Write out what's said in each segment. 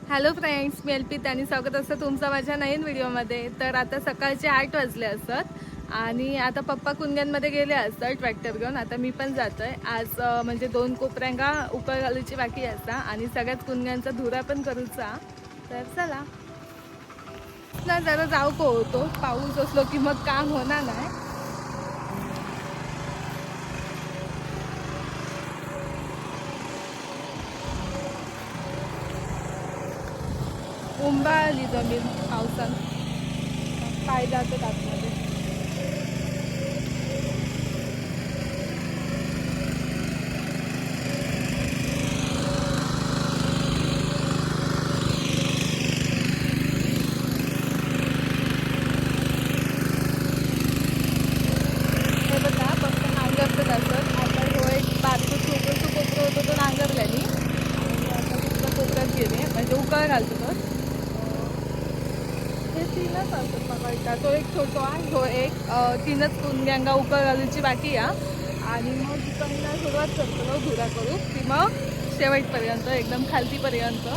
Hello friends, मी अल्पित आणि स्वागत असतं तुमचं माझ्या नवीन व्हिडिओमध्ये. तर आता सकाळचे 8 वाजले असत आणि आता पप्पा कुंग्यांमध्ये गेले असतात ट्रॅक्टर घेऊन. आता मी पण जातो आहे. आज म्हणजे 2 कोपऱ्यांगा उकळ घालूची बाकी असता आणि सगळ्याच कुंग्यांचा धुरा पण करूचा. तर चला ना, जरा जाऊ को होतो. पाऊस असलो की मग काम होणार नाही. उंबाळली जमीन पावसान, पाय जातात आतमध्ये. हे बघा फक्त नांगरतच असत. आता हो एक बारकं छोटंसं कोपरं होतं तो नांगरल्याने आणि आता दुसऱ्या कोपऱ्यात गेले म्हणजे उकळ घालतो. तर हे तीनच असतात मला वाटतं. तो एक छोटो आहे, तो एक तीनच कुंग्यांगा उकळ घालूची बाकी या आणि मग तिकडला सुरुवात करतो धुरा करू की मग शेवटपर्यंत एकदम खालतीपर्यंत.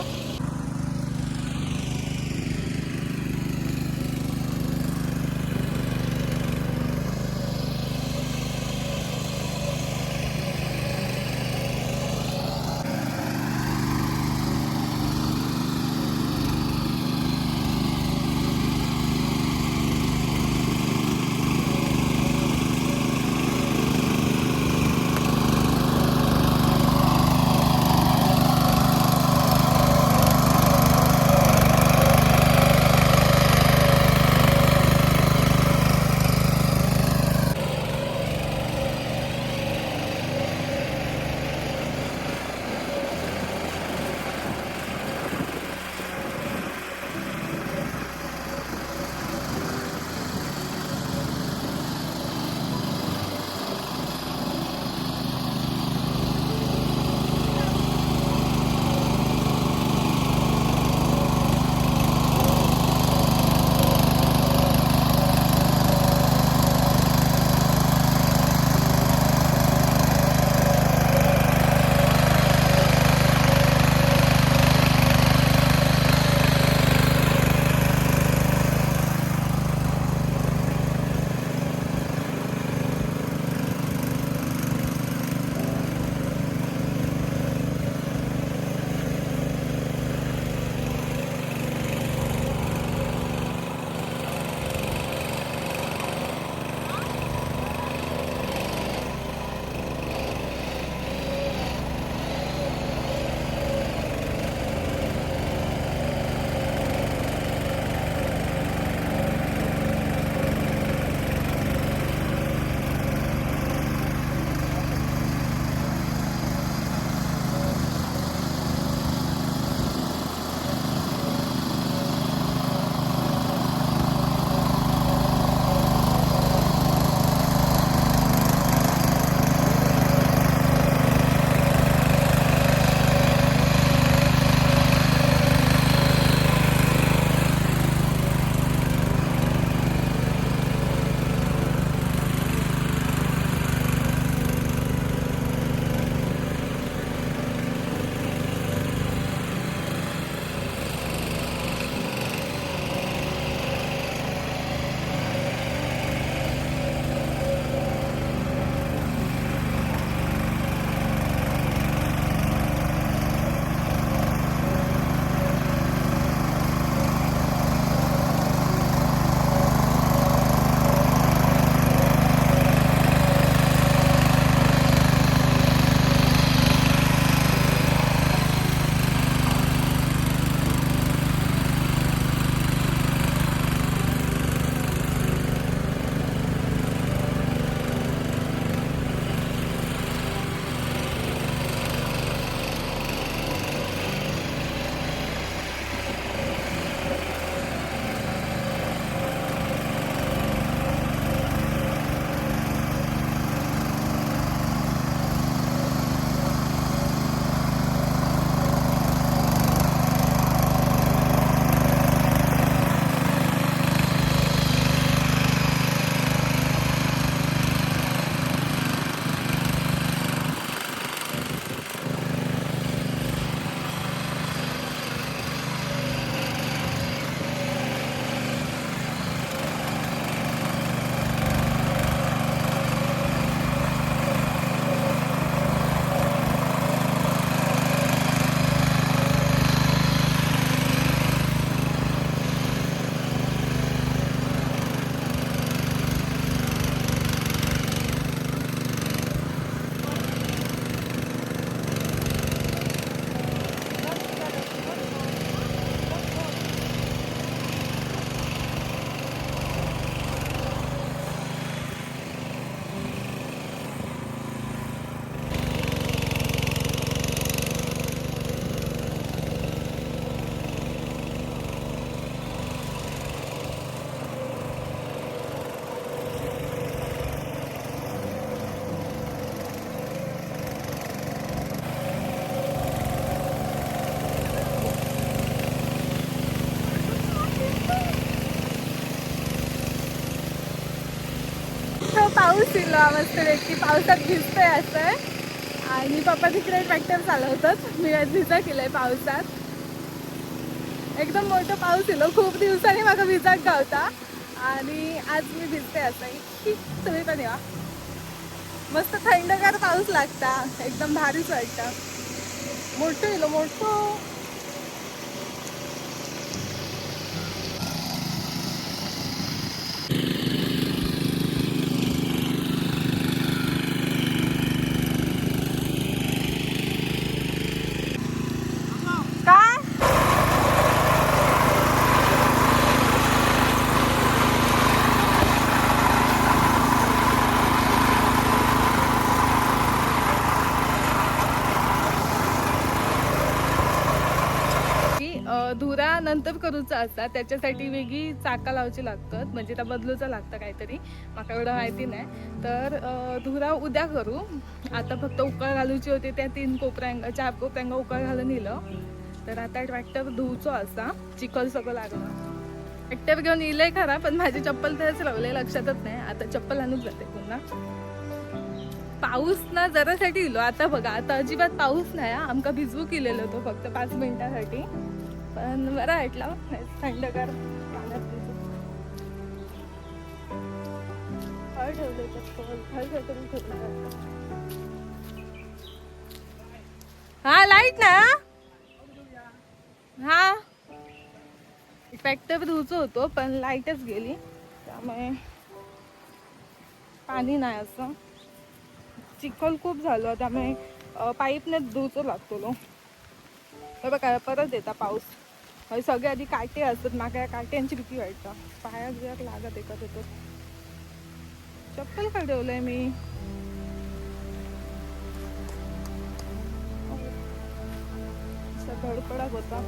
पाऊस इलो मस्त व्यक्ती पावसात भिजतोय असं. आणि पप्पा तिकडे ट्रॅक्टर चालवतात, मी आज भिजा केलंय पावसात. एकदम मोठा पाऊस इलो, खूप दिवसांनी मला भिजाक गावता आणि आज मी भिजते असं. तुम्ही पण या. मस्त थंडगार पाऊस लागता, एकदम भारीच वाटतं. मोठं इलो मोठं. धुरा नंतर करूचा असता, त्याच्यासाठी वेगळी चाका लावची लागतात, म्हणजे त्या बदलूचं लागतं काहीतरी, मला एवढं माहिती नाही. तर धुरा उद्या करू. आता फक्त उकळ घालूची होती, त्या 4 कोपऱ्यांगा उकळ घालून नेलं. तर आता ट्रॅक्टर धुवचो असा, चिखल सगळं लागलं. ट्रॅक्टर घेऊन इलंय खरा, पण माझी चप्पल तरच लावले, लक्षातच नाही. आता चप्पल आणून जाते पुन्हा. पाऊस ना जरासाठी इलो. आता बघा, आता अजिबात पाऊस नाही. आमका भिजवू केलेलं होतो फक्त 5 मिनिटासाठी, पण बरं वाटलं थंडगार पाण्यात हा लाईट ना. हा ट्रॅक्टर धुवचं होतो, पण लाईटच गेली, त्यामुळे पाणी नाही. असं चिखल खूप झालं, त्यामुळे पाईपने धुवचं लागतो. बघा परत येता पाऊस. सगळे आधी काटे असतात, माका काट्यांची भीती वाटतं, पायात बियात लागत एकत येतो. चप्पल का ठेवलंय मी. धडपडक होता,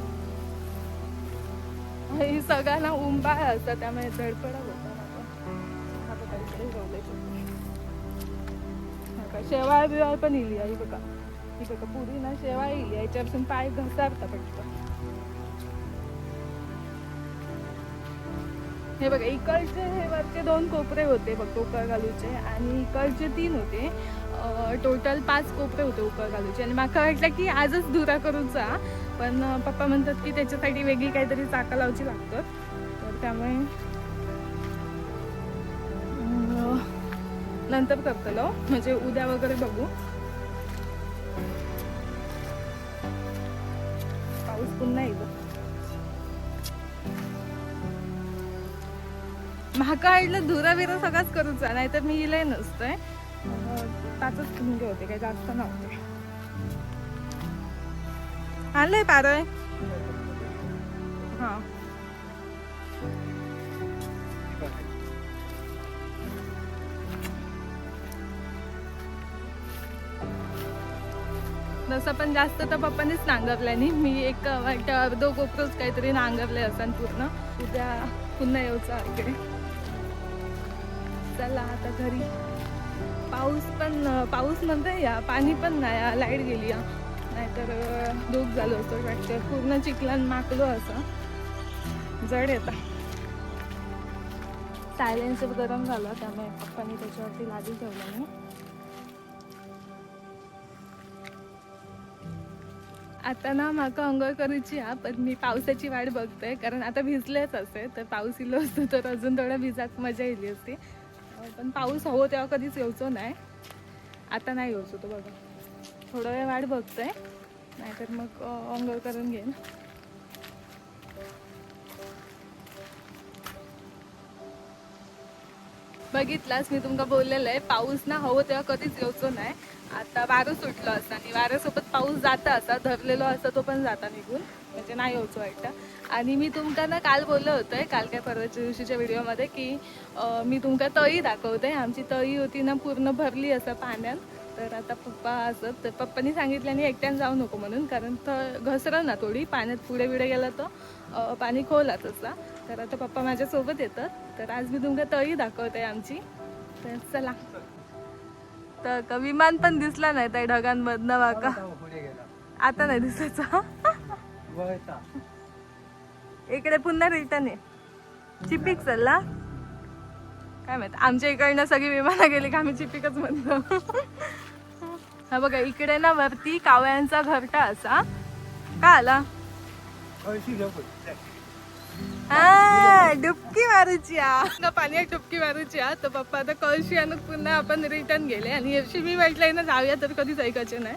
सगळ्यांना उंबाळ असतात, त्यामुळे धडपडक होता. आता काहीतरी ठेवलंय. शेवाळ बिवाळ पण इली आई बघा, ही बघा पुरी ना शेवाळ इली, याच्यापासून पाय घसरता पडतं. हे बघा, इकडचे हे वरचे 2 कोपरे होते बघ उकळ घालूचे, आणि इकडचे 3 होते. टोटल 5 कोपरे होते उकळ घालूचे. आणि मला वाटलं की आजच धुरा करूचा, पण पप्पा म्हणतात की त्याच्यासाठी वेगळी काहीतरी चाका लावची लागतात, तर त्यामुळे नंतर करतलो, म्हणजे उद्या वगैरे बघू. पाऊस पुन्हा येतो. माका वाटलं धुरा बिरा सगळाच करूचा, नाहीतर मी इलंय नसतंय. 5च ठुंगे होते, काही जास्त नव्हते. आणलंय पारय. हा तसं पण जास्त तर पप्पानीच नांगरलंय नाही, मी एक अर्धो कोपरोच काहीतरी नांगरले असं पूर्ण. उद्या पुन्हा येऊचा इकडे. चला आता घरी. पाऊस म्हणतोय या, पाणी पण नाही, लाईट गेली या, नाहीतर दुःख झालं असतं. ट्रॅक्टर पूर्ण चिखलान माकलो असं, जड येता. सायलेन्सर गरम झालं, त्यामुळे पप्पानी त्याच्यावरती लादी ठेवलं मी. आता ना माका अंघोळ करूची हा, पण मी पावसाची वाट बघतोय, कारण आता भिजलेच असे, तर पाऊस इलो असतो तर अजून थोडं भिजाक मजा येईल असते. पण पाऊस हवं तेव्हा कधीच येऊचो नाही. आता नाही येऊचो तो बघा, थोडा वेळ वाट बघतोय, नाहीतर मग अंघोळ करून घेईन. बघितलास मी तुमका बोललेलं आहे, पाऊस ना हवं तेव्हा कधीच येऊचो नाही. आता वारं सुटलं असता आणि वाऱ्यासोबत पाऊस जाता असा, धरलेलो असता तो पण जाता निघून, म्हणजे नाही यायचं वाटतं. आणि मी तुमका ना काल बोललं होतं, काल काय परवाच्या दिवशीच्या व्हिडिओमध्ये, की मी तुमका तळी दाखवते. आमची तळी होती ना पूर्ण भरली असं पाण्यात. तर आता पप्पा असत, तर पप्पानी सांगितल्याने एकट्यानं जाऊ नको म्हणून, कारण तर घसरं ना थोडी, पाण्यात पुढे बिडे गेलं तर पाणी खोलात असला. तर आता पप्पा माझ्यासोबत येतात, तर आज मी तुमका तळी दाखवते आमची. तर चला. तर विमान पण दिसला नाही त्या ढगांमधनं वाका, आता नाही दिसायचा. इकडे पुन्हा रिटर्न आहे चिपिक चलला. काय माहित, आमच्या इकडनं सगळी विमानं गेली का आम्ही चिपिकच म्हणतो. हा बघा इकडे ना वरती कावळ्यांचा घरटा असा का आला. हा डुबकी मारूची पाण्यात डुबकी मारूची. तर पप्पा आता कळशी आणून पुन्हा आपण रिटर्न गेले आणि याची मी म्हटलंय ना जाऊया तर कधीच ऐकायचे नाही.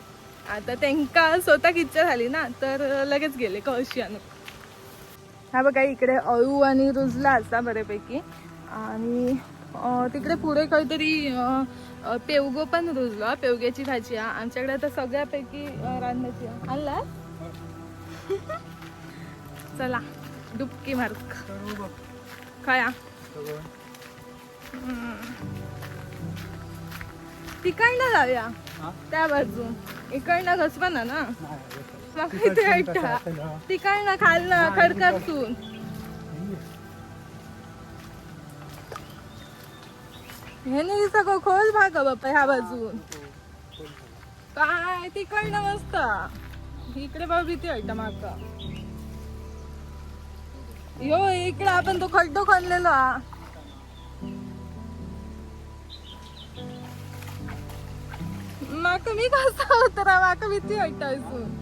आता त्यांका स्वतः इच्छा झाली ना तर लगेच गेले कळशी आणून. हा बघा इकडे अळू आणि रुजला असा बऱ्यापैकी आणि तिकडे पुढे काहीतरी पेवगो पण रुजला. पेवग्याची भाजी आहे आमच्याकडे. आता सगळ्यापैकी रांधाची आणला. चला डुबकी मार खाया. तिकडनं जाऊया त्या बाजू. इकडनं घसवा ना मग तिकडनं खालनं खडखरतून. हे नाही सगळं खोल भाग बाप्पा ह्या बाजून. काय तिकडनं मस्त. इकडे बाबा भीती वाटत माका. यो इकडे आपण तो खड्डो खणलेलो माका. मी कसा उतरा माका भीती वाटत असून.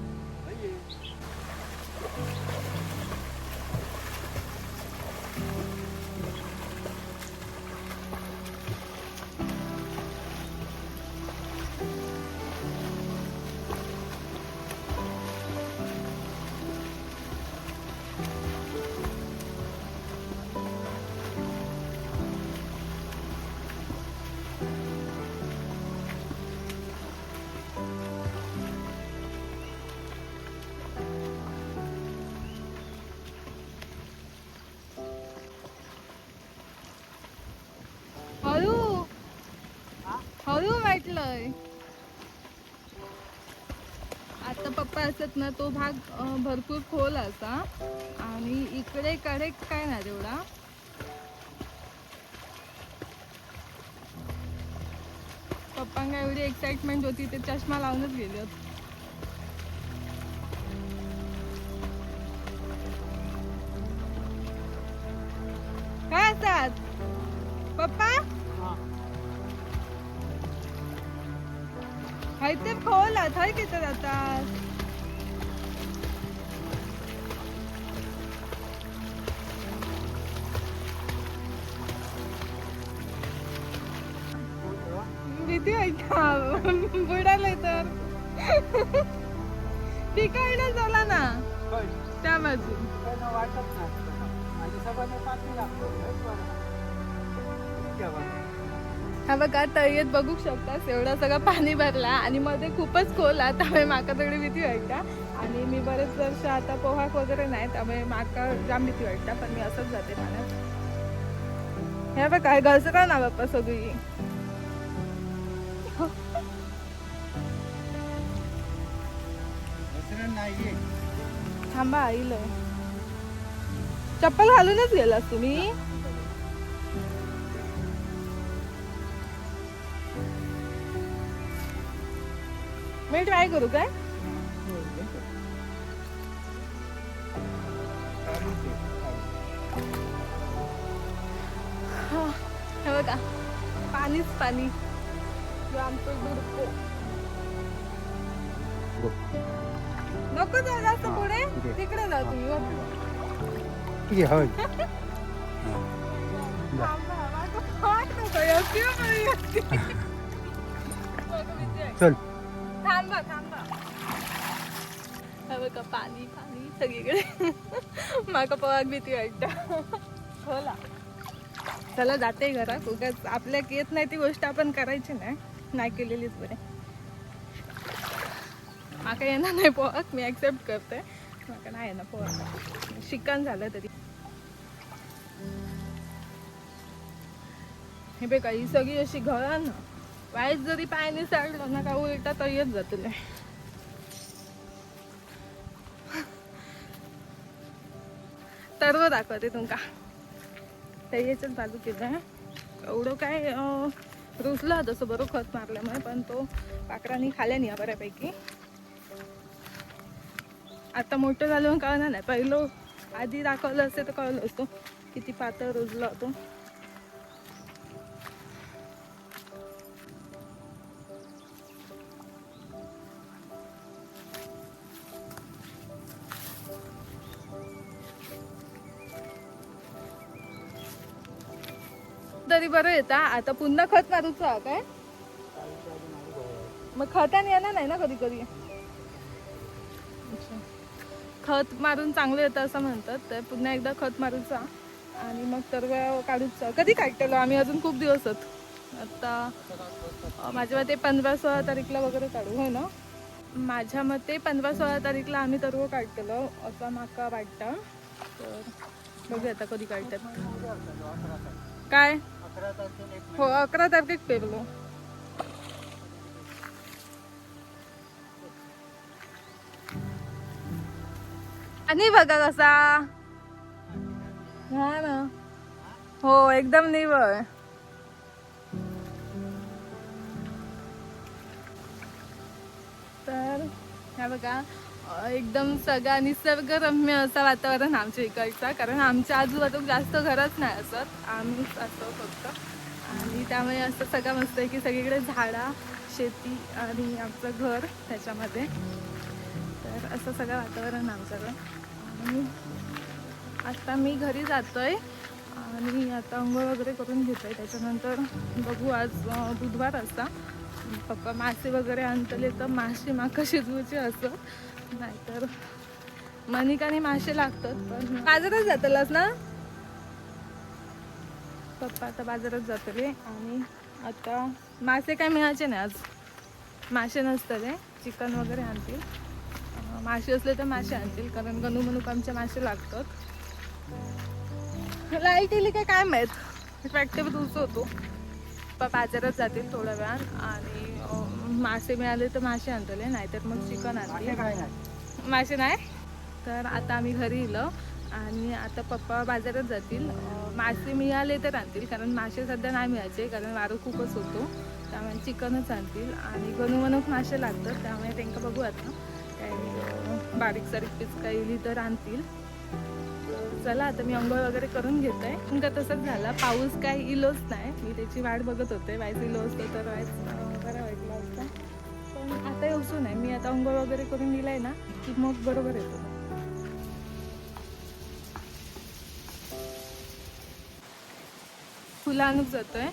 हळू वाटलंय. आता पप्पा असत ना तो भाग भरपूर खोल असा आणि इकडे कडे काय ना तेवढा. पप्पांना एवढी एक्साइटमेंट होती ते चष्मा लावूनच गेले. काय असतात पप्पा ते खोल थंय किती जातात. भीती वाटत बुडाले तर. तिकडनं झाला ना त्या बाजू. हा बघा तळीत बघू शकता एवढं सगळं पाणी भरला आणि मध्ये खूपच खोल आहे त्यामुळे माका थोडी भीती वाटता. आणि मी बरेच वर्ष आता पोहाक वगैरे नाही त्यामुळे माका जाम भीती वाटता. पण मी असंच जाते पाण्यात. हे बघा घसरा ना बाप्पा सगळी. थांबा आईल चप्पल घालूनच गेलास तुम्ही. मी ट्राय करू काय. हे बघा पाणीच पाणी. नको जा जास्त पुढे. तिकडे जा तुम्ही. चल थांबा थांबा. हे बघा पाणी पाणी सगळीकडे. माका पोहाक भीती वाटत. होला चला जाते घरात. उगाच आपल्या येत नाही ती गोष्ट आपण करायची नाही केलेलीच बरे. माका येणार नाही पोहाक. मी ऍक्सेप्ट करते. माका नाही येणार पोहाक. शिकण झालं तरी. हे बघा ही सगळी अशी घळा ना. वाईट जरी पायाने साडलं ना का उलटा तर येत जातले. तरव दाखवते तुमका. त्याच्याच बाजू केलं एवढं काय रुजलं तसं बरं खत मारल्यामुळे. पण तो पाखरांनी खाल्या नाही बऱ्यापैकी. आता मोठं झालं कळणार नाही. पहिलं आधी दाखवलं असते तर कळलं असतो किती पातळ रुजला होतो. तरी बरं येता. आता पुन्हा खत मारूचा हा काय? मग खताने येणार नाही ना कधी कधी? खत मारून चांगलं येतं असं म्हणतात. तर पुन्हा एकदा खत मारूचा आणि मग तरव काढूचा. कधी काढलेलो आम्ही? अजून खूप दिवस आहेत. आता माझ्या मते 15-16 तारीखला वगैरे काढू हो ना. माझ्या मते 15-16 तारीखला आम्ही तरव काढलेलो असं माका वाटतं. तर बघूया आता कधी काढतात. काय हो 11 तारखेक पेरलो. आणि बघा कसा हा ना. हो एकदम निवळ. तर ह्या बघा एकदम सगळा निसर्गरम्य असं वातावरण आमच्या इकडचा. कारण आमच्या आजूबाजूला जास्त घरच नाही असत, आम्हीच असतो फक्त. आणि त्यामुळे असं सगळं मस्त आहे की सगळीकडे झाडा, शेती आणि आमचं घर त्याच्यामध्ये. तर असं सगळं वातावरण आमच्याकडं. आणि आता मी घरी जातोय आणि आता अंघोळ वगैरे करून घेतोय. त्याच्यानंतर बघू, आज बुधवार असता. पप्पा मासे वगैरे आणतले तर मासे माका शिजवूचे असं, नाहीतर मनिकाने मासे लागतात. पण बाजारात जातलास ना पप्पा? आता बाजारात जातले आणि आता मासे काय मिळायचे नाही आज. मासे नसतले, चिकन वगैरे आणतील. मासे असले तर मासे आणतील कारण गणू मनुक आमच्या मासे लागतात. लाईट येईल काय माहीत. ट्रॅक्टर दूरच होतो. पप्पा बाजारात जातील थोड्या वेळात आणि मासे मिळाले तर मासे आणतले, नाहीतर मग चिकन आणतील. मासे नाही. तर आता आम्ही घरी इलो आणि आता पप्पा बाजारात जातील. मासे मिळाले तर आणतील कारण मासे सध्या नाही मिळायचे कारण वारं खूपच होतो. त्यामुळे चिकनच आणतील आणि गणू मनूक मासे लागतात. त्यामुळे त्यांना बघू आता काही बारीक सारीक पिचका येईल तर आणतील. चला आता मी अंघोळ वगैरे करून घेतोय. तुमका तसंच झाला, पाऊस काय इलोच नाही. मी त्याची वाट बघत होते. वाईच इलो असतो तर वाईच बरा वाटला असता, पण आता येऊसू नाही. मी आता अंघोळ वगैरे करून दिलाय ना की मग बरोबर येतो. फुलानच जातोय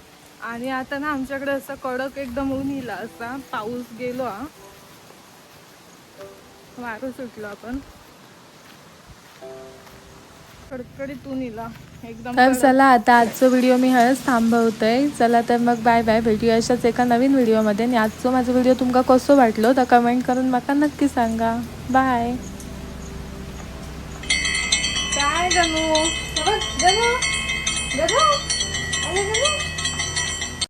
आणि आता ना आमच्याकडे असं कडक एकदम ऊन इला, असा पाऊस गेलो हा, वारं सुटलो आपण कडकडीत ऊन इला एकदम. तर चला आता आजचा व्हिडिओ मी हळच थांबवतोय. चला तर मग बाय बाय. भेटूया अशाच एका नवीन व्हिडिओमध्ये. आणि आजचा माझा व्हिडिओ तुमका कसं वाटलो तर कमेंट करून मला नक्की सांगा. बाय. काय गणू गणू गणू